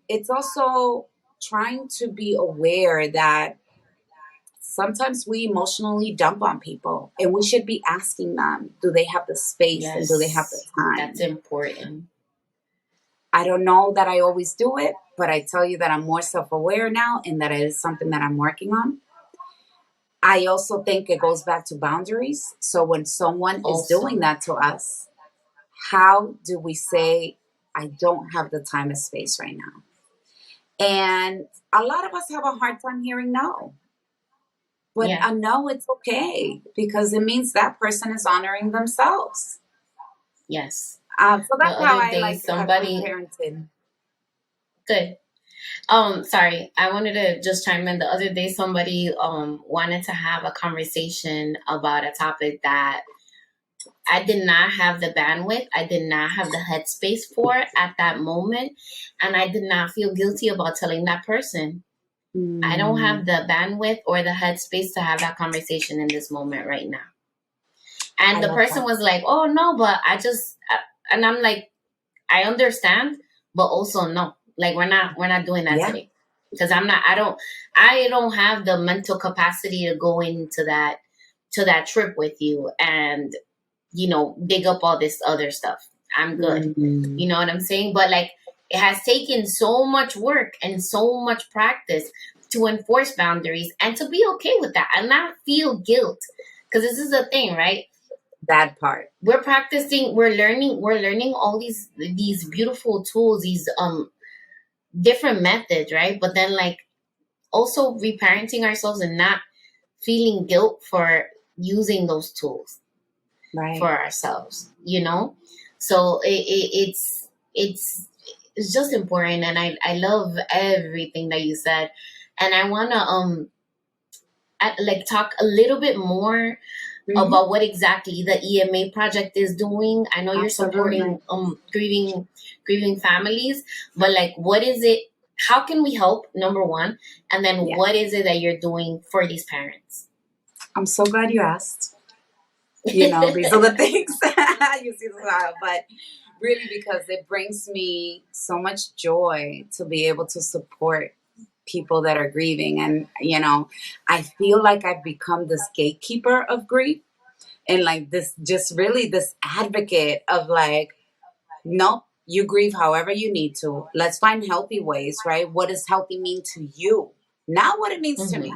It's also trying to be aware that sometimes we emotionally dump on people and we should be asking them, do they have the space and do they have the Yes. That's time? important. I don't know that I always do it, but I tell you that I'm more self-aware now and that it is something that I'm working on. I also think it goes back to boundaries. So when someone is doing Also. that to us, how do we say, I don't have the time and space right now? And a lot of us have a hard time hearing no. But Yeah. I know it's okay because it means that person is honoring themselves. Yes. So The that's how other I day, like have somebody. reparented. Good. Sorry, I wanted to just chime in. The other day, somebody wanted to have a conversation about a topic that I did not have the bandwidth, I did not have the headspace for at that moment, and I did not feel guilty about telling that person. I don't Mm, have the bandwidth or the headspace to have that conversation in this moment right now. I And the love person that. was like, oh no, but and I'm like, I understand, but also no, like we're not doing that Yeah. today. Because I don't have the mental capacity to go into that trip with you and dig up all this other stuff. I'm good. Mm, You know what I'm saying? But like, it has taken so much work and so much practice to enforce boundaries and to be okay with that and not feel guilt. Because this is the thing, right? that part. We're practicing, we're learning all these beautiful tools, these different methods, right? But then, like, also reparenting ourselves and not feeling guilt for using those tools for Right. ourselves. So it's just important, and I love everything that you said, and I want to like talk a little bit more Hmm. about what exactly the EMA project is doing. I know you're Absolutely. supporting grieving families, but like, what is it? How can we help? Number one, and then Yeah. what is it that you're doing for these parents? I'm so glad you asked. These are the things you see the smile, but really because it brings me so much joy to be able to support people that are grieving. And, I feel like I've become this gatekeeper of grief and like this, just really this advocate of like, nope, you grieve however you need to. Let's find healthy ways, right? What does healthy mean to you? Not what it means to Hmm. me.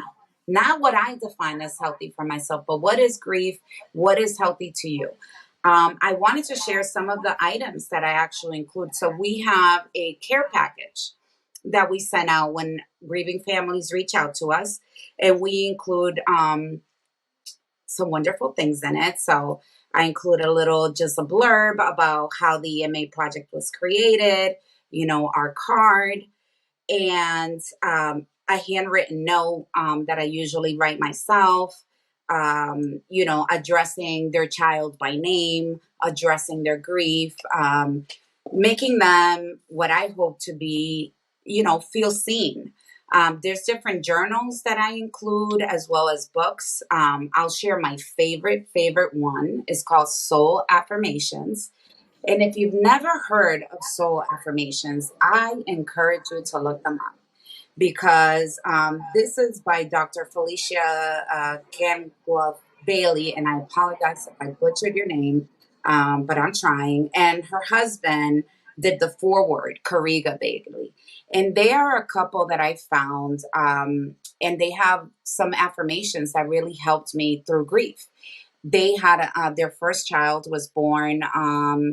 Not what I define as healthy for myself, but what is grief? What is healthy to you? I wanted to share some of the items that I actually include. So we have a care package that we send out when grieving families reach out to us, and we include some wonderful things in it. So I include just a blurb about how the EMA project was created, our card, and a handwritten note that I usually write myself, addressing their child by name, addressing their grief, making them what I hope to be, feel seen. There's different journals that I include as well as books. I'll share my favorite one. It's called Soul Affirmations. And if you've never heard of soul affirmations, I encourage you to look them up because this is by Dr. Felicia Camglove Bailey, and I apologize if I butchered your name, but I'm trying. And her husband did the foreword, Kariga Bailey. And they are a couple that I found, and they have some affirmations that really helped me through grief. They had their first child was born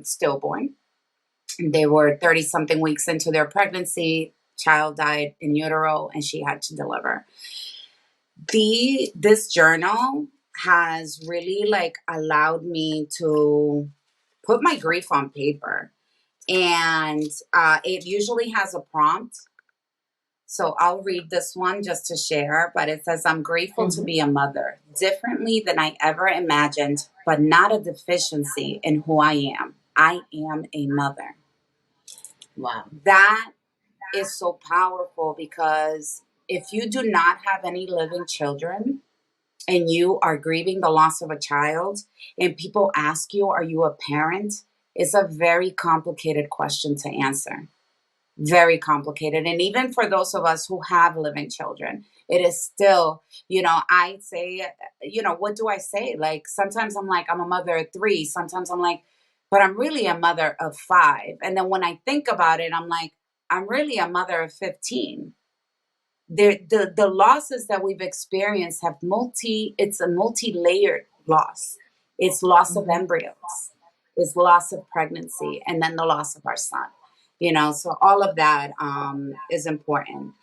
stillborn. They were 30 something weeks into their pregnancy. Child died in utero and she had to deliver. This journal has really like allowed me to put my grief on paper. And it usually has a prompt. So I'll read this one just to share, but it says, I'm grateful to Hmm. be a mother, differently than I ever imagined, but not a deficiency in who I am. I am a mother. Wow. That is so powerful because if you do not have any living children and you are grieving the loss of a child and people ask you, are you a parent? It's a very complicated question to answer. Very complicated. And even for those of us who have living children, it is still, I say, what do I say? Like sometimes I'm like, I'm a mother of three. Sometimes I'm like, but I'm really a mother of five. And then when I think about it, I'm like, I'm really a mother of 15. The losses that we've experienced it's a multi-layered loss. It's loss of Hmm. embryos, it's loss of pregnancy, and then the loss of our son. So all of that is important.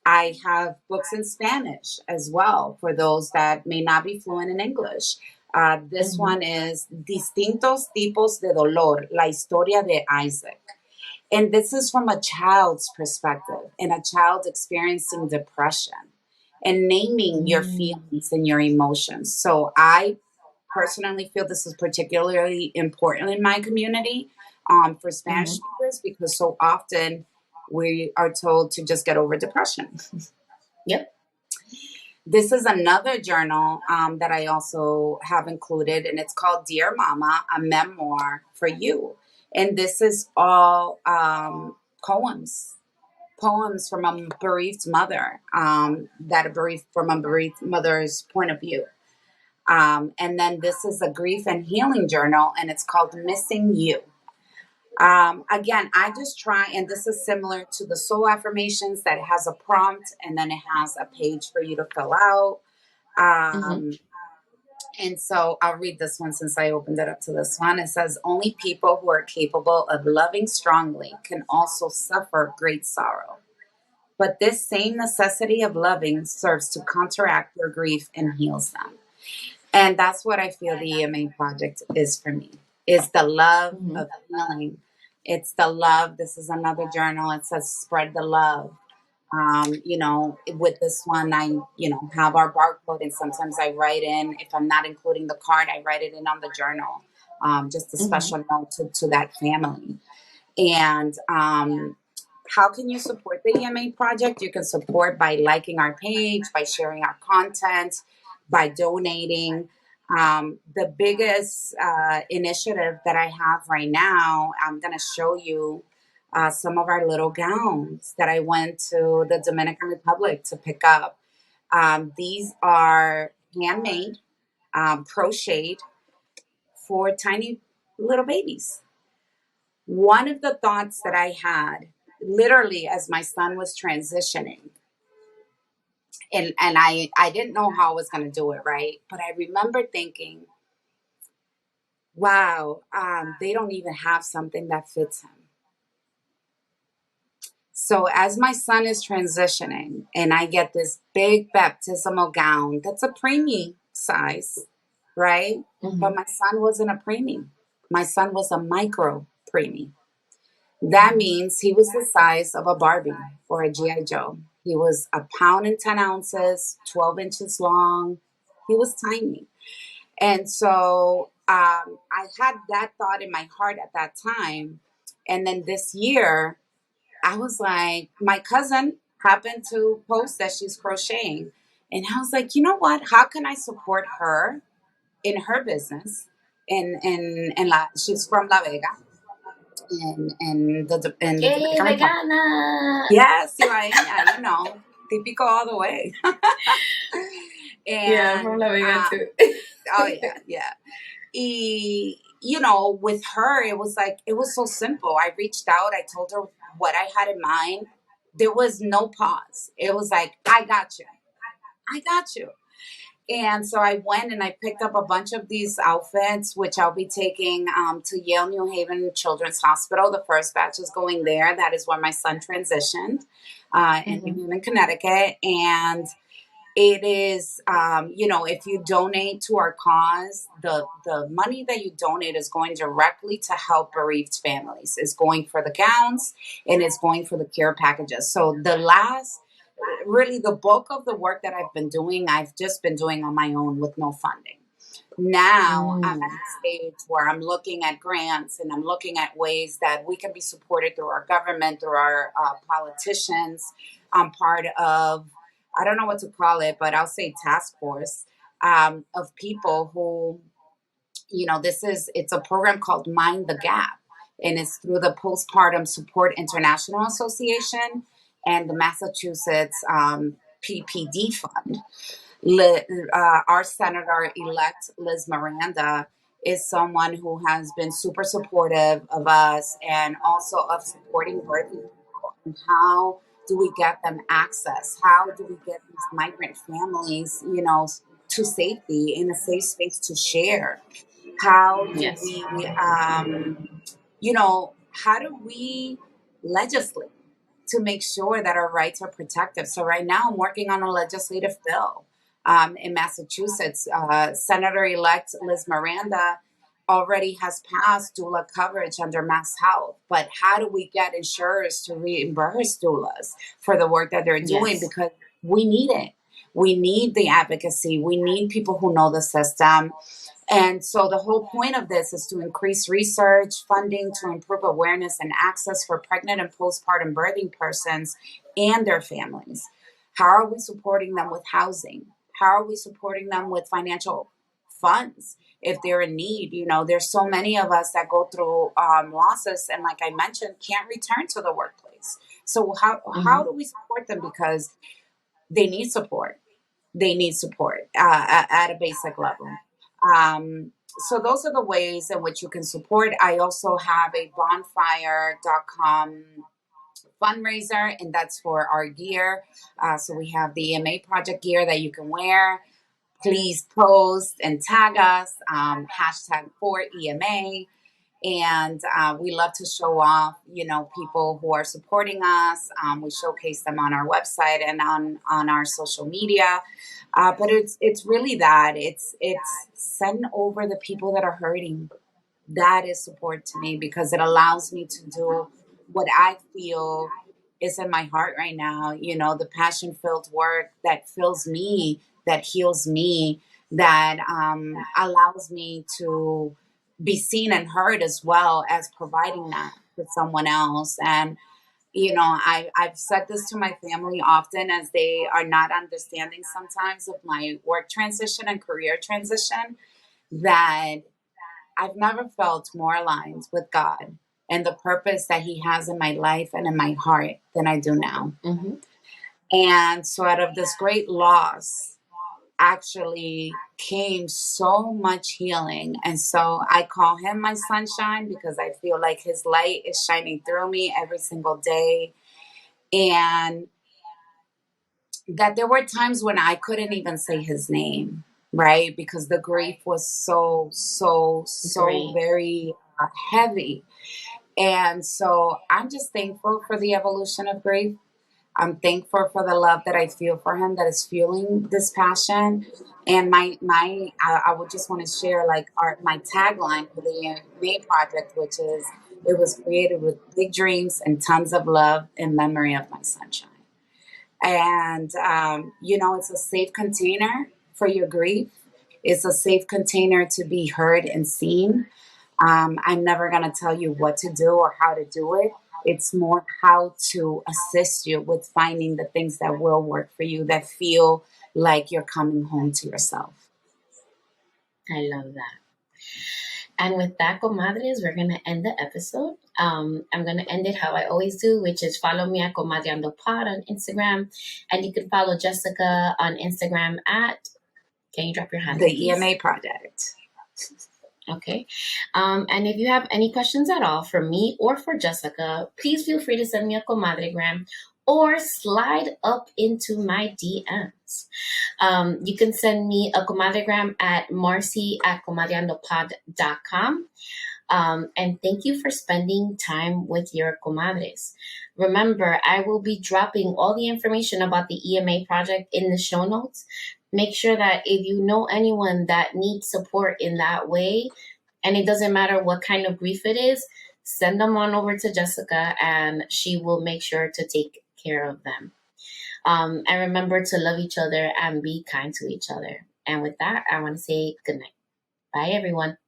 I have books in Spanish as well for those that may not be fluent in English. This Hmm. one is Distintos tipos de dolor, la historia de Isaac. And this is from a child's perspective and a child experiencing depression and naming your Mm. feelings and your emotions. So I personally feel this is particularly important in my community for Spanish Hmm. speakers because so often we are told to just get over depression. Yep. This is another journal that I also have included, and it's called Dear Mama, a memoir for you. And this is all poems, poems from a bereaved mother, that are bereaved from a bereaved mother's point of view. And then this is a grief and healing journal, and it's called Missing You. Again, I just try, and this is similar to the soul affirmations that has a prompt and then it has a page for you to fill out. Mm-hmm. Um, and so I'll read this one since I opened it up to this one. It says, only people who are capable of loving strongly can also suffer great sorrow. But this same necessity of loving serves to counteract their grief and heals them. And that's what I feel the EMA project is for me, is the love Mm-hmm. of healing. It's the love. This is another journal. It says spread the love. With this one, have our barcode, and sometimes I write in, if I'm not including the card, I write it in on the journal, just a Mm-hmm. special note to that family. And how can you support the EMA project? You can support by liking our page, by sharing our content, by donating. The biggest initiative that I have right now, I'm going to show you some of our little gowns that I went to the Dominican Republic to pick up. These are handmade, crocheted for tiny little babies. One of the thoughts that I had, literally as my son was transitioning, and I didn't know how I was going to do it, right? But I remember thinking, wow, they don't even have something that fits him. So as my son is transitioning and I get this big baptismal gown that's a preemie size, right? Mm-hmm. But my son wasn't a preemie. My son was a micro preemie. That Mm-hmm. means he was the size of a Barbie or a G.I. Joe. He was a pound and 10 ounces, 12 inches long. He was tiny. And so I had that thought in my heart at that time. And then this year, I was like, my cousin happened to post that she's crocheting. And I was like, you know what? How can I support her in her business? She's from La Vega in the Yay, Dominican Republic. vegana. Yes, ciudadeña, típico all the way. Yeah, I'm from And La Vega too. oh yeah, yeah. With her, it was like it was so simple. I reached out, I told her what I had in mind. There was no pause. It was like, I got you. I got you. And so I went and I picked up a bunch of these outfits, which I'll be taking to Yale New Haven Children's Hospital. The first batch is going there. That is where my son transitioned in Mm-hmm. New Haven, Connecticut. And it is, if you donate to our cause, the money that you donate is going directly to help bereaved families. It's going for the gowns and it's going for the care packages. So really the bulk of the work that I've been doing, I've just been doing on my own with no funding. Now I'm Mm. at a stage where I'm looking at grants and I'm looking at ways that we can be supported through our government, through our politicians. I'm part of, I don't know what to call it, but I'll say task force of people who, it's a program called Mind the Gap. And it's through the Postpartum Support International Association and the Massachusetts PPD Fund. Our Senator elect Liz Miranda is someone who has been super supportive of us and also of supporting working people. And how do we get them access? How do we get these migrant families, to safety in a safe space to share? How do Yes. how do we legislate to make sure that our rights are protected? So right now I'm working on a legislative bill in Massachusetts. Senator-elect Liz Miranda already has passed doula coverage under Mass Health, but how do we get insurers to reimburse doulas for the work that they're doing? Yes. Because we need it. We need the advocacy. We need people who know the system. And so the whole point of this is to increase research, funding to improve awareness and access for pregnant and postpartum birthing persons and their families. How are we supporting them with housing? How are we supporting them with financial funds if they're in need? There's so many of us that go through losses and, like I mentioned, can't return to the workplace. So how Mm-hmm. do we support them? Because they need support. They need support at a basic level. So those are the ways in which you can support. I also have a bonfire.com fundraiser, and that's for our gear. So we have the EMA Project gear that you can wear. Please post and tag us, hashtag for EMA. And we love to show off, people who are supporting us. We showcase them on our website and on our social media. But it's really that it's sending over the people that are hurting. That is support to me, because it allows me to do what I feel is in my heart right now. The passion filled work that fills me, that heals me, that allows me to be seen and heard, as well as providing that for someone else. And I've said this to my family often, as they are not understanding sometimes of my work transition and career transition, that I've never felt more aligned with God and the purpose that He has in my life and in my heart than I do now. Mm-hmm. And so, out of this great loss, actually came so much healing. And so I call Him my sunshine, because I feel like His light is shining through me every single day. And that there were times when I couldn't even say His name, right? Because the grief was so Great. very heavy. And so I'm just thankful for the evolution of grief. I'm thankful for the love that I feel for Him, that is fueling this passion. And I would just want to share, like, my tagline for the May project, which is, it was created with big dreams and tons of love in memory of my sunshine. And it's a safe container for your grief. It's a safe container to be heard and seen. I'm never going to tell you what to do or how to do it. It's more how to assist you with finding the things that will work for you, that feel like you're coming home to yourself. I love that. And with that, comadres, we're going to end the episode. I'm going to end it how I always do, which is follow me at Comadreando Pod on Instagram. And you can follow Jessica on Instagram at, can you drop your handle, The please? EMA Project. Okay. And if you have any questions at all for me or for Jessica, please feel free to send me a Comadre-Gram or slide up into my DMs. You can send me a Comadre-Gram at Marcy at comadreandopod.com. And thank you for spending time with your comadres. Remember, I will be dropping all the information about the EMA project in the show notes. Make sure that if you know anyone that needs support in that way, and it doesn't matter what kind of grief it is, send them on over to Jessica and she will make sure to take care of them. And remember to love each other and be kind to each other. And with that, I want to say good night. Bye, everyone.